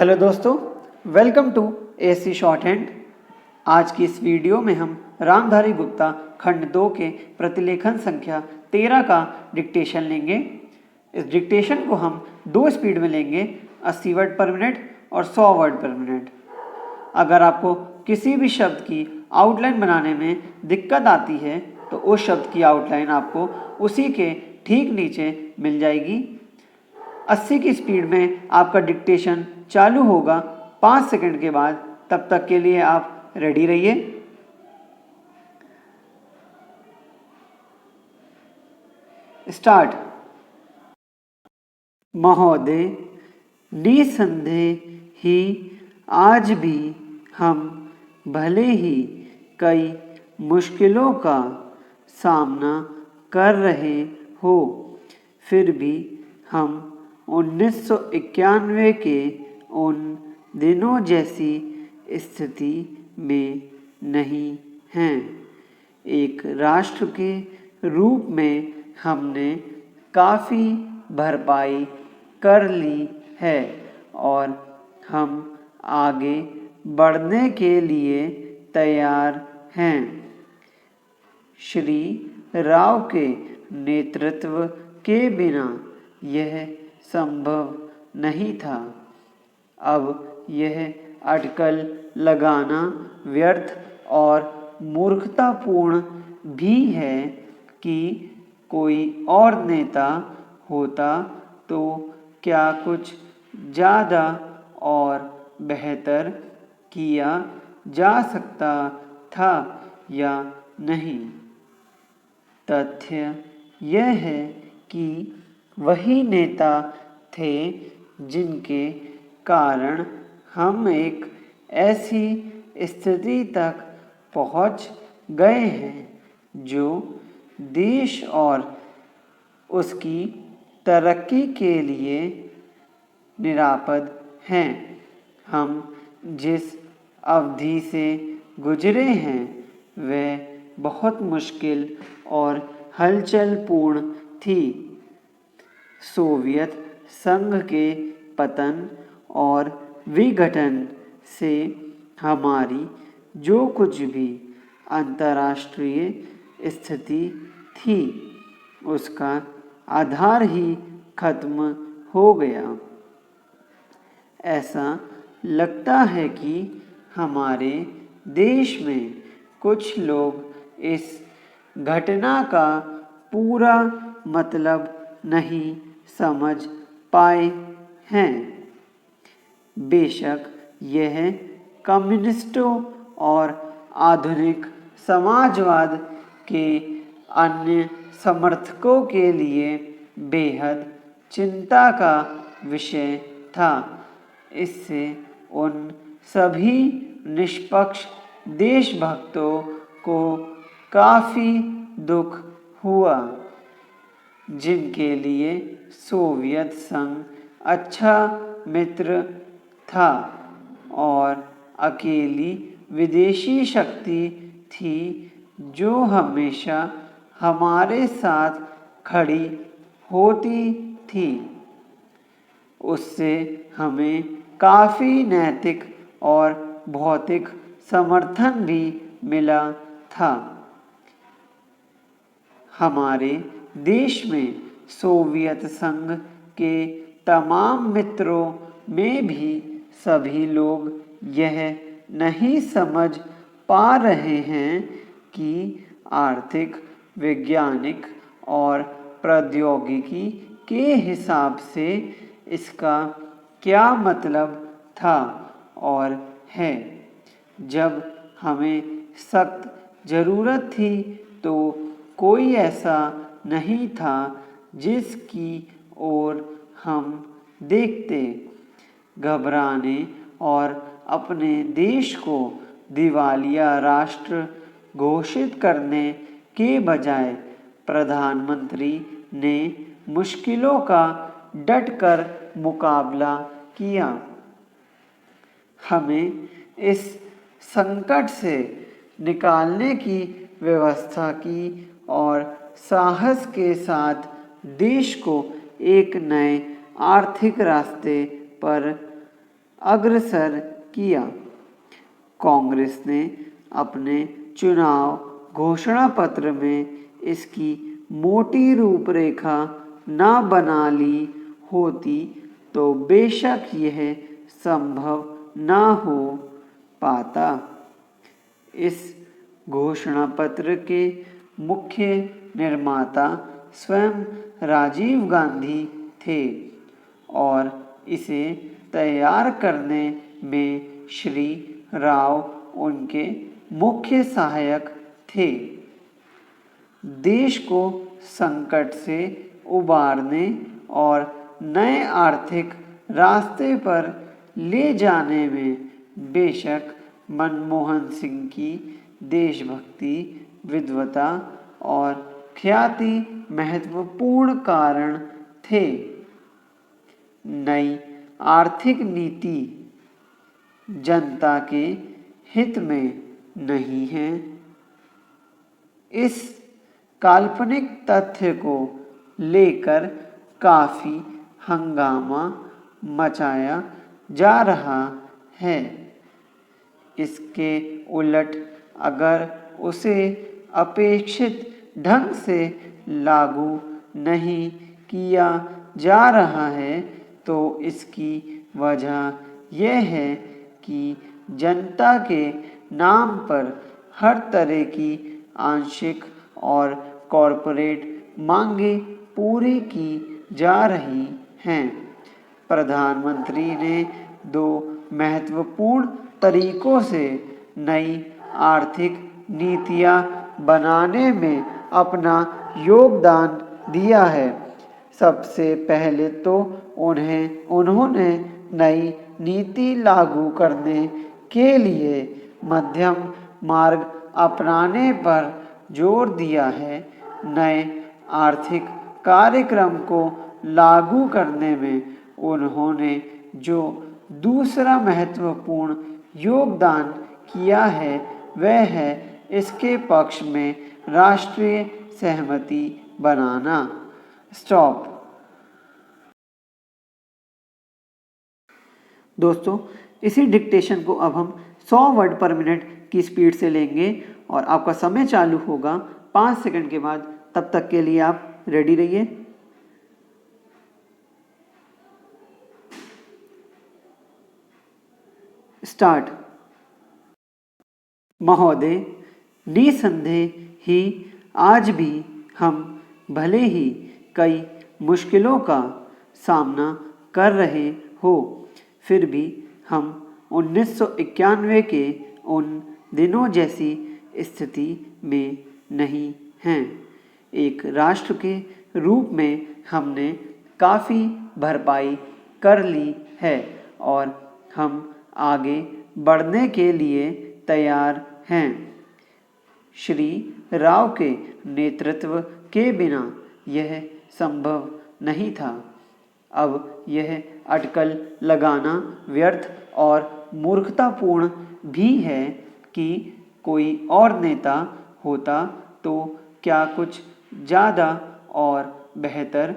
Hello दोस्तों, welcome to AC shorthand. आज की इस वीडियो में हम रामधारी गुप्ता खंड 2 के प्रतिलेखन संख्या 13 का डिक्टेशन लेंगे। इस डिक्टेशन को हम 2 स्पीड में लेंगे, 80 वर्ड पर मिनट और 100 वर्ड पर मिनट। अगर आपको किसी भी शब्द की आउटलाइन बनाने में दिक्कत आती है तो उस शब्द की आउटलाइन आपको उसी के ठीक नीचे मिल जाएगी। 80 की स्पीड में आपका डिक्टेशन चालू होगा 5 सेकंड के बाद। तब तक के लिए आप रेडी रहिए। स्टार्ट। महोदय, निसंदेह ही आज भी हम भले ही कई मुश्किलों का सामना कर रहे हो, फिर भी हम 1991 के उन दिनों जैसी स्थिति में नहीं हैं। एक राष्ट्र के रूप में हमने काफ़ी भरपाई कर ली है और हम आगे बढ़ने के लिए तैयार हैं। श्री राव के नेतृत्व के बिना यह संभव नहीं था। अब यह अटकल लगाना व्यर्थ और मूर्खतापूर्ण भी है कि कोई और नेता होता तो क्या कुछ ज़्यादा और बेहतर किया जा सकता था या नहीं। तथ्य यह है कि वही नेता थे जिनके कारण हम एक ऐसी स्थिति तक पहुंच गए हैं जो देश और उसकी तरक्की के लिए निरापद हैं। हम जिस अवधि से गुजरे हैं वह बहुत मुश्किल और हलचलपूर्ण थी। सोवियत संघ के पतन और विघटन से हमारी जो कुछ भी अंतर्राष्ट्रीय स्थिति थी उसका आधार ही खत्म हो गया। ऐसा लगता है कि हमारे देश में कुछ लोग इस घटना का पूरा मतलब नहीं समझ पाए हैं। बेशक यह कम्युनिस्टों और आधुनिक समाजवाद के अन्य समर्थकों के लिए बेहद चिंता का विषय था। इससे उन सभी निष्पक्ष देशभक्तों को काफ़ी दुख हुआ जिनके लिए सोवियत संघ अच्छा मित्र था और अकेली विदेशी शक्ति थी जो हमेशा हमारे साथ खड़ी होती थी। उससे हमें काफ़ी नैतिक और भौतिक समर्थन भी मिला था। हमारे देश में सोवियत संघ के तमाम मित्रों में भी सभी लोग यह नहीं समझ पा रहे हैं कि आर्थिक, वैज्ञानिक और प्रौद्योगिकी के हिसाब से इसका क्या मतलब था और है। जब हमें सख्त ज़रूरत थी तो कोई ऐसा नहीं था जिसकी ओर हम देखते। घबराने और अपने देश को दिवालिया राष्ट्र घोषित करने के बजाय प्रधानमंत्री ने मुश्किलों का डटकर मुकाबला किया। हमें इस संकट से निकालने की व्यवस्था की और साहस के साथ देश को एक नए आर्थिक रास्ते पर अग्रसर किया। कांग्रेस ने अपने चुनाव घोषणा पत्र में इसकी मोटी रूपरेखा न बना ली होती तो बेशक यह संभव न हो पाता। इस घोषणा पत्र के मुख्य निर्माता स्वयं राजीव गांधी थे और इसे तैयार करने में श्री राव उनके मुख्य सहायक थे। देश को संकट से उबारने और नए आर्थिक रास्ते पर ले जाने में बेशक मनमोहन सिंह की देशभक्ति, विद्वता और ख्याति महत्वपूर्ण कारण थे। नई आर्थिक नीति जनता के हित में नहीं है। इस काल्पनिक तथ्य को लेकर काफ़ी हंगामा मचाया जा रहा है। इसके उलट अगर उसे अपेक्षित ढंग से लागू नहीं किया जा रहा है तो इसकी वजह यह है कि जनता के नाम पर हर तरह की आंशिक और कॉरपोरेट मांगें पूरी की जा रही हैं। प्रधानमंत्री ने दो महत्वपूर्ण तरीकों से नई आर्थिक नीतियां बनाने में अपना योगदान दिया है। सबसे पहले तो उन्होंने नई नीति लागू करने के लिए मध्यम मार्ग अपनाने पर जोर दिया है। नए आर्थिक कार्यक्रम को लागू करने में उन्होंने जो दूसरा महत्वपूर्ण योगदान किया है वह है इसके पक्ष में राष्ट्रीय सहमति बनाना। स्टॉप। दोस्तों, इसी डिक्टेशन को अब हम 100 वर्ड पर मिनट की स्पीड से लेंगे और आपका समय चालू होगा 5 सेकंड के बाद। तब तक के लिए आप रेडी रहिए। स्टार्ट। महोदय, निसंदेह ही आज भी हम भले ही कई मुश्किलों का सामना कर रहे हो, फिर भी हम 1991 के उन दिनों जैसी स्थिति में नहीं हैं। एक राष्ट्र के रूप में हमने काफ़ी भरपाई कर ली है और हम आगे बढ़ने के लिए तैयार हैं। श्री राव के नेतृत्व के बिना यह संभव नहीं था। अब यह अटकल लगाना व्यर्थ और मूर्खतापूर्ण भी है कि कोई और नेता होता तो क्या कुछ ज़्यादा और बेहतर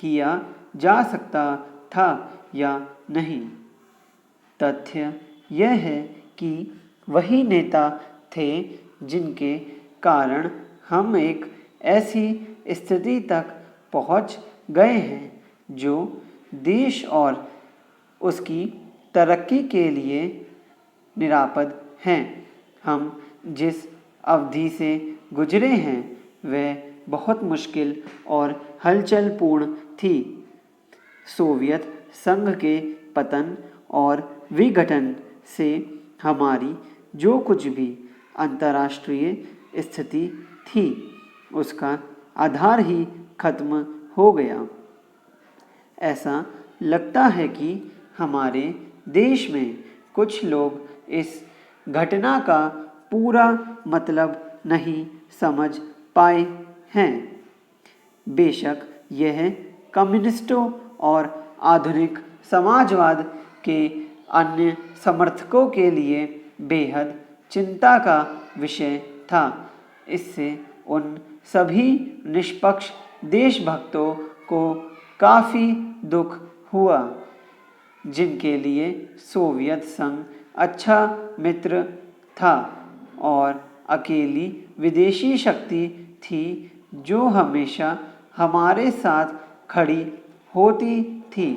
किया जा सकता था या नहीं। तथ्य यह है कि वही नेता थे जिनके कारण हम एक ऐसी स्थिति तक पहुंच गए हैं जो देश और उसकी तरक्की के लिए निरापद हैं। हम जिस अवधि से गुजरे हैं वह बहुत मुश्किल और हलचलपूर्ण थी। सोवियत संघ के पतन और विघटन से हमारी जो कुछ भी अंतर्राष्ट्रीय स्थिति थी उसका आधार ही खत्म हो गया। ऐसा लगता है कि हमारे देश में कुछ लोग इस घटना का पूरा मतलब नहीं समझ पाए हैं। बेशक यह कम्युनिस्टों और आधुनिक समाजवाद के अन्य समर्थकों के लिए बेहद चिंता का विषय था। इससे उन सभी निष्पक्ष देशभक्तों को काफ़ी दुख हुआ। जिनके लिए सोवियत संघ अच्छा मित्र था और अकेली विदेशी शक्ति थी जो हमेशा हमारे साथ खड़ी होती थी।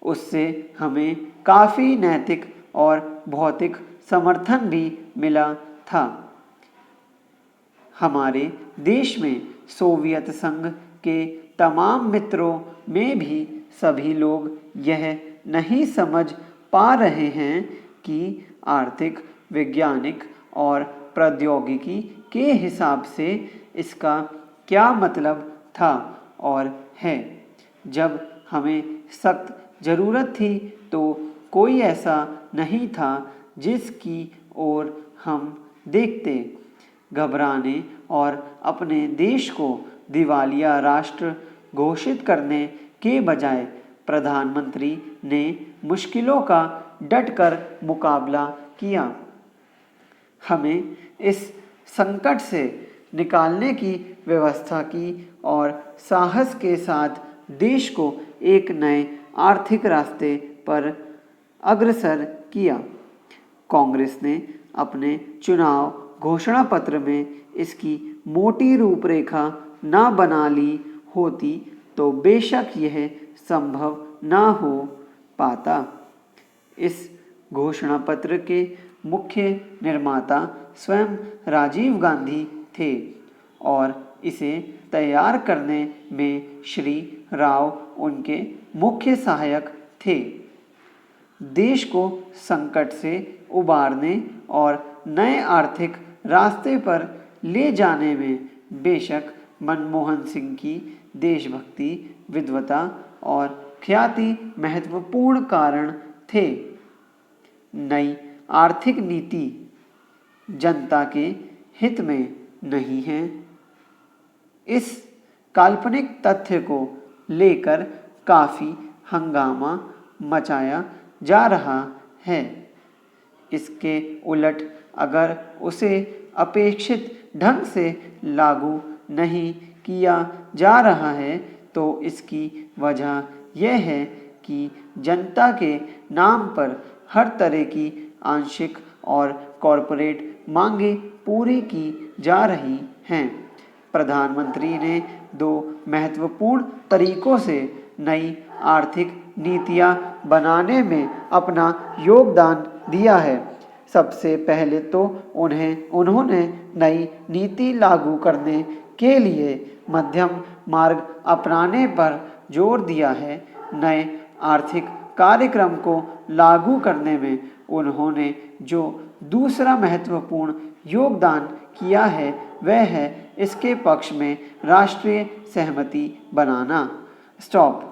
उससे हमें काफ़ी नैतिक और भौतिक समर्थन भी मिला था। हमारे देश में सोवियत संघ के तमाम मित्रों में भी सभी लोग यह नहीं समझ पा रहे हैं कि आर्थिक, वैज्ञानिक और प्रौद्योगिकी के हिसाब से इसका क्या मतलब था और है। जब हमें सख्त ज़रूरत थी तो कोई ऐसा नहीं था जिसकी ओर हम देखते। घबराने और अपने देश को दिवालिया राष्ट्र घोषित करने के बजाय प्रधानमंत्री ने मुश्किलों का डटकर मुकाबला किया। हमें इस संकट से निकालने की व्यवस्था की और साहस के साथ देश को एक नए आर्थिक रास्ते पर अग्रसर किया। कांग्रेस ने अपने चुनाव घोषणा पत्र में इसकी मोटी रूपरेखा न बना ली होती तो बेशक यह संभव न हो पाता। इस घोषणा पत्र के मुख्य निर्माता स्वयं राजीव गांधी थे और इसे तैयार करने में श्री राव उनके मुख्य सहायक थे। देश को संकट से उबारने और नए आर्थिक रास्ते पर ले जाने में बेशक मनमोहन सिंह की देशभक्ति, विद्वता और ख्याति महत्वपूर्ण कारण थे। नई आर्थिक नीति जनता के हित में नहीं है। इस काल्पनिक तथ्य को लेकर काफ़ी हंगामा मचाया जा रहा है। इसके उलट अगर उसे अपेक्षित ढंग से लागू नहीं किया जा रहा है तो इसकी वजह यह है कि जनता के नाम पर हर तरह की आंशिक और कॉरपोरेट मांगें पूरी की जा रही हैं। प्रधानमंत्री ने दो महत्वपूर्ण तरीकों से नई आर्थिक नीतियां बनाने में अपना योगदान दिया है। सबसे पहले तो उन्होंने नई नीति लागू करने के लिए मध्यम मार्ग अपनाने पर जोर दिया है। नए आर्थिक कार्यक्रम को लागू करने में उन्होंने जो दूसरा महत्वपूर्ण योगदान किया है वह है इसके पक्ष में राष्ट्रीय सहमति बनाना। स्टॉप।